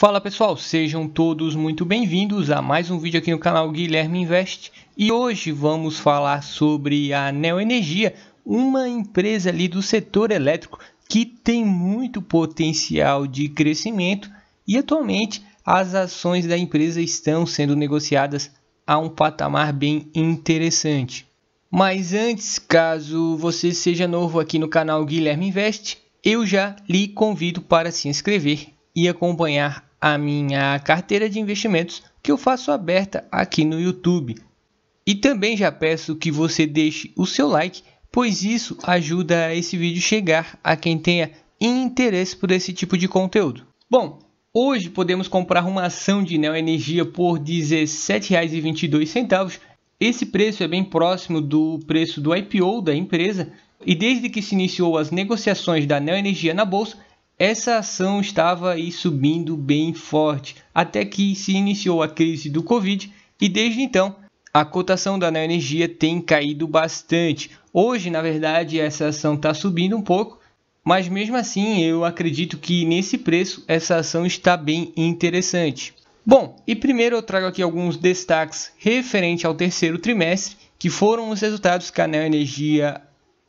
Fala pessoal, sejam todos muito bem-vindos a mais um vídeo aqui no canal Guilherme Invest. E hoje vamos falar sobre a Neoenergia, uma empresa ali do setor elétrico que tem muito potencial de crescimento e atualmente as ações da empresa estão sendo negociadas a um patamar bem interessante. Mas antes, caso você seja novo aqui no canal Guilherme Invest, eu já lhe convido para se inscrever e acompanhar a minha carteira de investimentos que eu faço aberta aqui no YouTube. E também já peço que você deixe o seu like, pois isso ajuda esse vídeo chegar a quem tenha interesse por esse tipo de conteúdo. Bom, hoje podemos comprar uma ação de Neoenergia por R$ 17,22. Esse preço é bem próximo do preço do IPO da empresa e desde que se iniciou as negociações da Neoenergia na bolsa, essa ação estava aí subindo bem forte, até que se iniciou a crise do Covid e desde então a cotação da Neoenergia tem caído bastante. Hoje, na verdade, essa ação está subindo um pouco, mas mesmo assim eu acredito que nesse preço essa ação está bem interessante. Bom, e primeiro eu trago aqui alguns destaques referente ao terceiro trimestre, que foram os resultados que a Neoenergia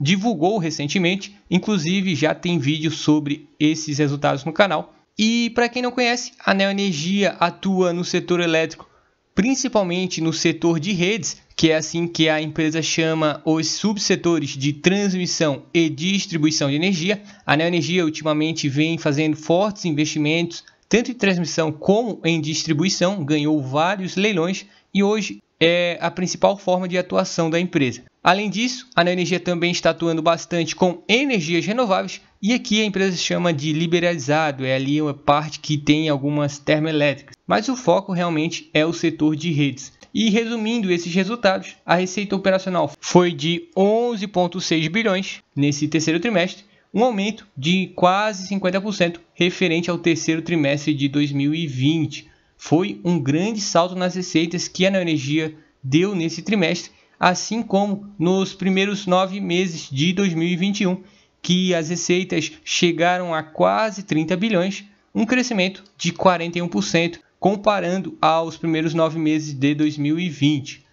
divulgou recentemente, inclusive já tem vídeo sobre esses resultados no canal. E para quem não conhece, a Neoenergia atua no setor elétrico, principalmente no setor de redes, que é assim que a empresa chama os subsetores de transmissão e distribuição de energia. A Neoenergia ultimamente vem fazendo fortes investimentos, tanto em transmissão como em distribuição, ganhou vários leilões e hoje é a principal forma de atuação da empresa. Além disso, a Neoenergia também está atuando bastante com energias renováveis e aqui a empresa chama de liberalizado, é ali uma parte que tem algumas termoelétricas, mas o foco realmente é o setor de redes. E resumindo esses resultados, a receita operacional foi de 11,6 bilhões nesse terceiro trimestre, um aumento de quase 50% referente ao terceiro trimestre de 2020. Foi um grande salto nas receitas que a Neoenergia deu nesse trimestre, assim como nos primeiros 9 meses de 2021, que as receitas chegaram a quase 30 bilhões, um crescimento de 41%, comparando aos primeiros 9 meses de 2020.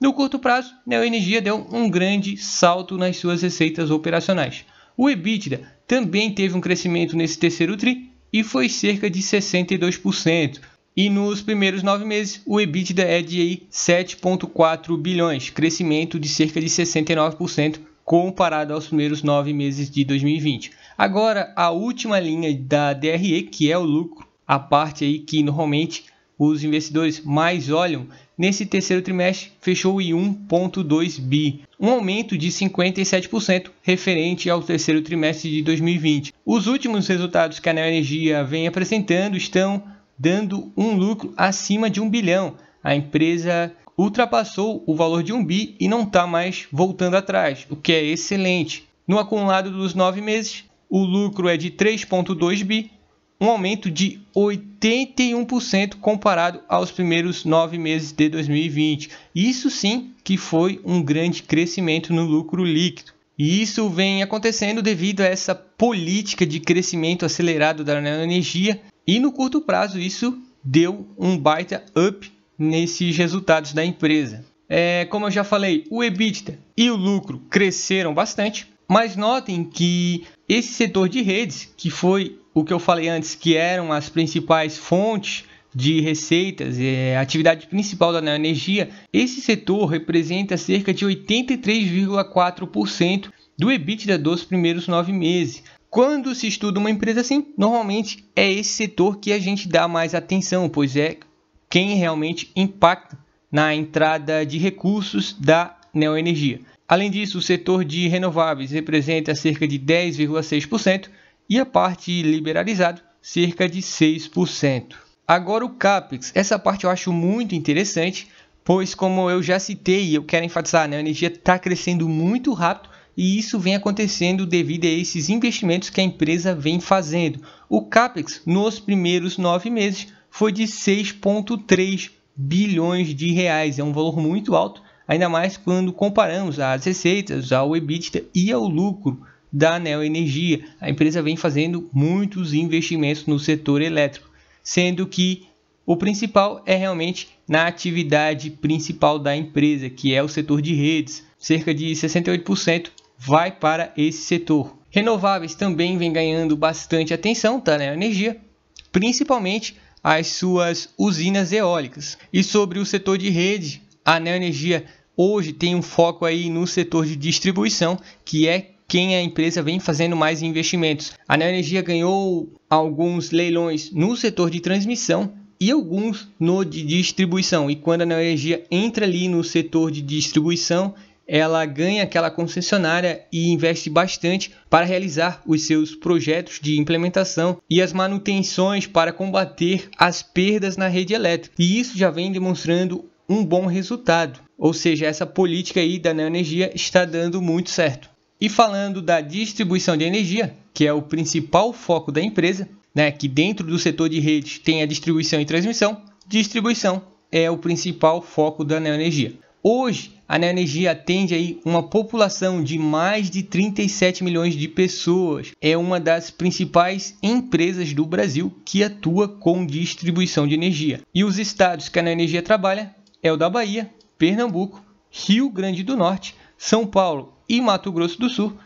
No curto prazo, a Neoenergia deu um grande salto nas suas receitas operacionais. O EBITDA também teve um crescimento nesse terceiro tri e foi cerca de 62%. E nos primeiros 9 meses, o EBITDA é de 7,4 bilhões, crescimento de cerca de 69% comparado aos primeiros 9 meses de 2020. Agora, a última linha da DRE, que é o lucro, a parte aí que normalmente os investidores mais olham, nesse terceiro trimestre fechou em 1,2 bi, um aumento de 57% referente ao terceiro trimestre de 2020. Os últimos resultados que a Neoenergia vem apresentando estão dando um lucro acima de 1 bilhão. A empresa ultrapassou o valor de 1 bi e não está mais voltando atrás, o que é excelente. No acumulado dos 9 meses, o lucro é de 3,2 bi, um aumento de 81% comparado aos primeiros 9 meses de 2020. Isso sim que foi um grande crescimento no lucro líquido. E isso vem acontecendo devido a essa política de crescimento acelerado da Neoenergia. E no curto prazo isso deu um baita up nesses resultados da empresa. Como eu já falei, o EBITDA e o lucro cresceram bastante, mas notem que esse setor de redes, que foi o que eu falei antes, que eram as principais fontes de receitas, a atividade principal da Neoenergia, esse setor representa cerca de 83,4% do EBITDA dos primeiros 9 meses. Quando se estuda uma empresa assim, normalmente é esse setor que a gente dá mais atenção, pois é quem realmente impacta na entrada de recursos da Neoenergia. Além disso, o setor de renováveis representa cerca de 10,6% e a parte liberalizada cerca de 6%. Agora o CAPEX, essa parte eu acho muito interessante, pois como eu já citei e eu quero enfatizar, a Neoenergia está crescendo muito rápido. E isso vem acontecendo devido a esses investimentos que a empresa vem fazendo. O CAPEX nos primeiros 9 meses foi de 6,3 bilhões de reais. É um valor muito alto, ainda mais quando comparamos as receitas, ao EBITDA e ao lucro da Neoenergia. A empresa vem fazendo muitos investimentos no setor elétrico. sendo que o principal é realmente na atividade principal da empresa, que é o setor de redes. Cerca de 68% vai para esse setor. Renováveis também vem ganhando bastante atenção da Neo Energia, principalmente as suas usinas eólicas. E sobre o setor de rede, a Neo Energia hoje tem um foco aí no setor de distribuição, que é quem a empresa vem fazendo mais investimentos. A Neo Energia ganhou alguns leilões no setor de transmissão e alguns no de distribuição. E quando a Neo Energia entra ali no setor de distribuição, ela ganha aquela concessionária e investe bastante para realizar os seus projetos de implementação e as manutenções para combater as perdas na rede elétrica. E isso já vem demonstrando um bom resultado. Ou seja, essa política aí da Neo Energia está dando muito certo. E falando da distribuição de energia, que é o principal foco da empresa, que dentro do setor de redes tem a distribuição e transmissão, distribuição é o principal foco da Neo Energia. Hoje, a Neo Energia atende aí uma população de mais de 37 milhões de pessoas. É uma das principais empresas do Brasil que atua com distribuição de energia. E os estados que a Neo Energia trabalha é o da Bahia, Pernambuco, Rio Grande do Norte, São Paulo e Mato Grosso do Sul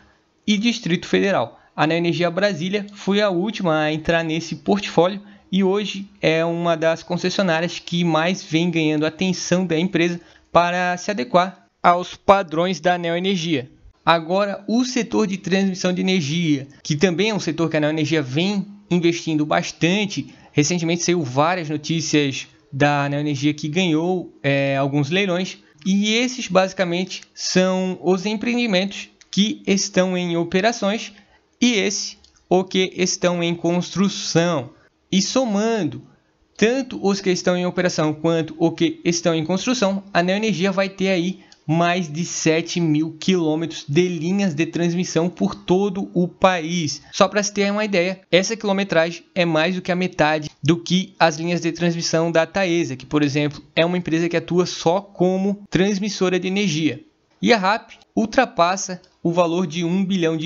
e Distrito Federal. A Neo Energia Brasília foi a última a entrar nesse portfólio e hoje é uma das concessionárias que mais vem ganhando atenção da empresa para se adequar aos padrões da Neo Energia. Agora, o setor de transmissão de energia, que também é um setor que a Neo Energia vem investindo bastante. Recentemente saiu várias notícias da Neo Energia que ganhou alguns leilões. E esses basicamente são os empreendimentos que estão em operações e o que estão em construção. E somando tanto os que estão em operação quanto os que estão em construção, a Neo Energia vai ter aí mais de 7 mil quilômetros de linhas de transmissão por todo o país. Só para se ter uma ideia, essa quilometragem é mais do que a metade do que as linhas de transmissão da Taesa, que, por exemplo, é uma empresa que atua só como transmissora de energia. E a RAP ultrapassa o valor de R$1 bilhão.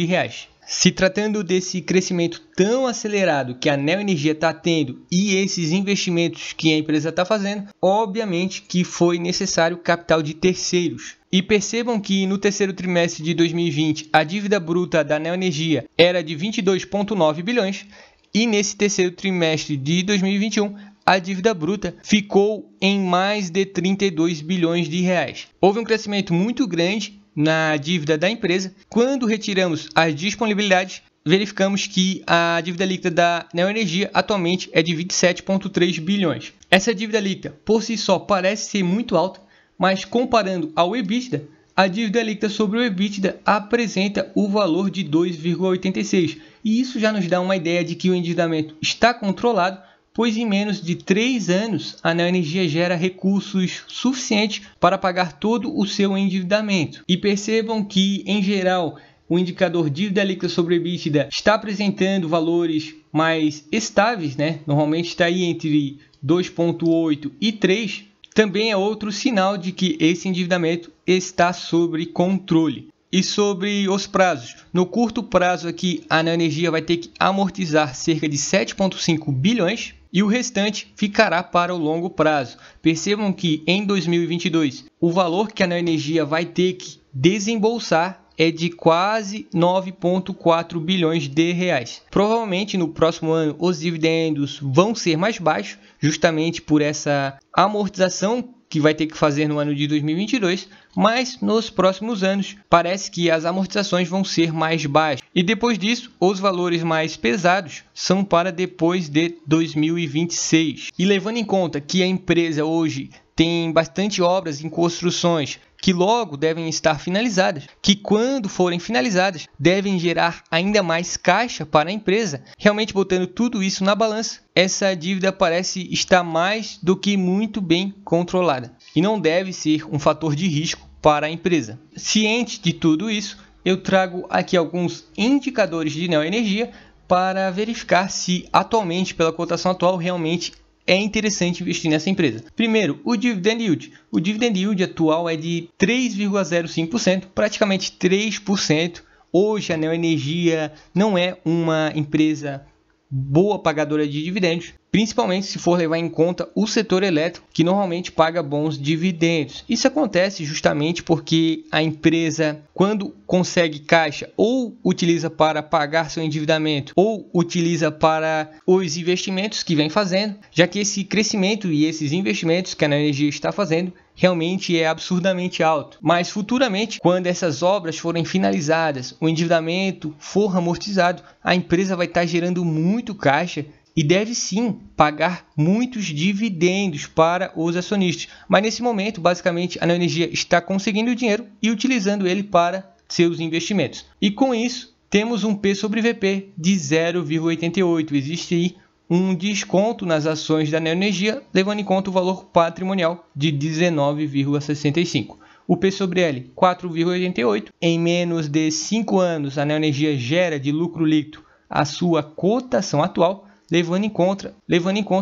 Se tratando desse crescimento tão acelerado que a Neo Energia está tendo e esses investimentos que a empresa está fazendo, obviamente que foi necessário capital de terceiros. E percebam que no terceiro trimestre de 2020 a dívida bruta da Neo Energia era de 22,9 bilhões e nesse terceiro trimestre de 2021 a dívida bruta ficou em mais de 32 bilhões de reais. Houve um crescimento muito grande na dívida da empresa. Quando retiramos as disponibilidades, verificamos que a dívida líquida da Neo Energia atualmente é de 27,3 bilhões. Essa dívida líquida por si só parece ser muito alta, mas comparando ao EBITDA, a dívida líquida sobre o EBITDA apresenta o valor de 2,86. E isso já nos dá uma ideia de que o endividamento está controlado, pois em menos de 3 anos a Neo Energia gera recursos suficientes para pagar todo o seu endividamento. E percebam que, em geral, o indicador dívida líquida sobre EBITDA está apresentando valores mais estáveis, Normalmente está aí entre 2,8 e 3. Também é outro sinal de que esse endividamento está sob controle. E sobre os prazos, no curto prazo aqui a Neo Energia vai ter que amortizar cerca de 7,5 bilhões e o restante ficará para o longo prazo. Percebam que em 2022 o valor que a Neo Energia vai ter que desembolsar é de quase 9,4 bilhões de reais. Provavelmente no próximo ano os dividendos vão ser mais baixos, justamente por essa amortização que vai ter que fazer no ano de 2022, mas nos próximos anos parece que as amortizações vão ser mais baixas. E depois disso, os valores mais pesados são para depois de 2026. E levando em conta que a empresa hoje tem bastante obras em construções que logo devem estar finalizadas, que quando forem finalizadas devem gerar ainda mais caixa para a empresa, realmente botando tudo isso na balança, essa dívida parece estar mais do que muito bem controlada e não deve ser um fator de risco para a empresa. Ciente de tudo isso, eu trago aqui alguns indicadores de Neo Energia para verificar se atualmente, pela cotação atual, realmente é interessante investir nessa empresa. Primeiro, o Dividend Yield. O Dividend Yield atual é de 3,05%, praticamente 3%. Hoje a Neo Energia não é uma empresa boa pagadora de dividendos, principalmente se for levar em conta o setor elétrico, que normalmente paga bons dividendos. Isso acontece justamente porque a empresa, quando consegue caixa, ou utiliza para pagar seu endividamento, ou utiliza para os investimentos que vem fazendo, já que esse crescimento e esses investimentos que a Neoenergia está fazendo realmente é absurdamente alto. Mas futuramente, quando essas obras forem finalizadas, o endividamento for amortizado, a empresa vai estar gerando muito caixa e deve sim pagar muitos dividendos para os acionistas. Mas nesse momento, basicamente, a Neoenergia está conseguindo dinheiro e utilizando ele para seus investimentos. E com isso, temos um P sobre VP de 0,88. Existe aí um desconto nas ações da Neoenergia, levando em conta o valor patrimonial de 19,65. O P sobre L, 4,88. Em menos de 5 anos, a Neoenergia gera de lucro líquido a sua cotação atual, levando em conta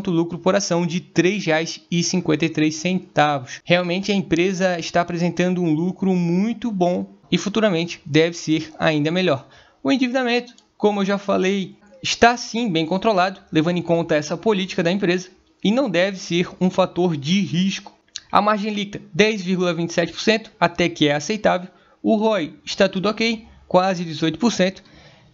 o lucro por ação de R$ 3,53. Realmente a empresa está apresentando um lucro muito bom e futuramente deve ser ainda melhor. O endividamento, como eu já falei, está sim bem controlado, levando em conta essa política da empresa e não deve ser um fator de risco. A margem líquida 10,27%, até que é aceitável. O ROI está tudo ok, quase 18%.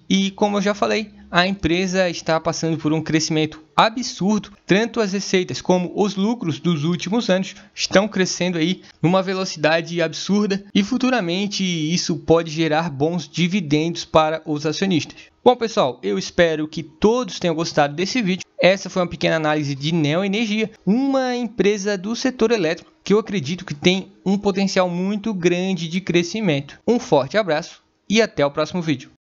E como eu já falei, a empresa está passando por um crescimento absurdo, tanto as receitas como os lucros dos últimos anos estão crescendo aí numa velocidade absurda e futuramente isso pode gerar bons dividendos para os acionistas. Bom pessoal, eu espero que todos tenham gostado desse vídeo. Essa foi uma pequena análise de Neoenergia, uma empresa do setor elétrico que eu acredito que tem um potencial muito grande de crescimento. Um forte abraço e até o próximo vídeo.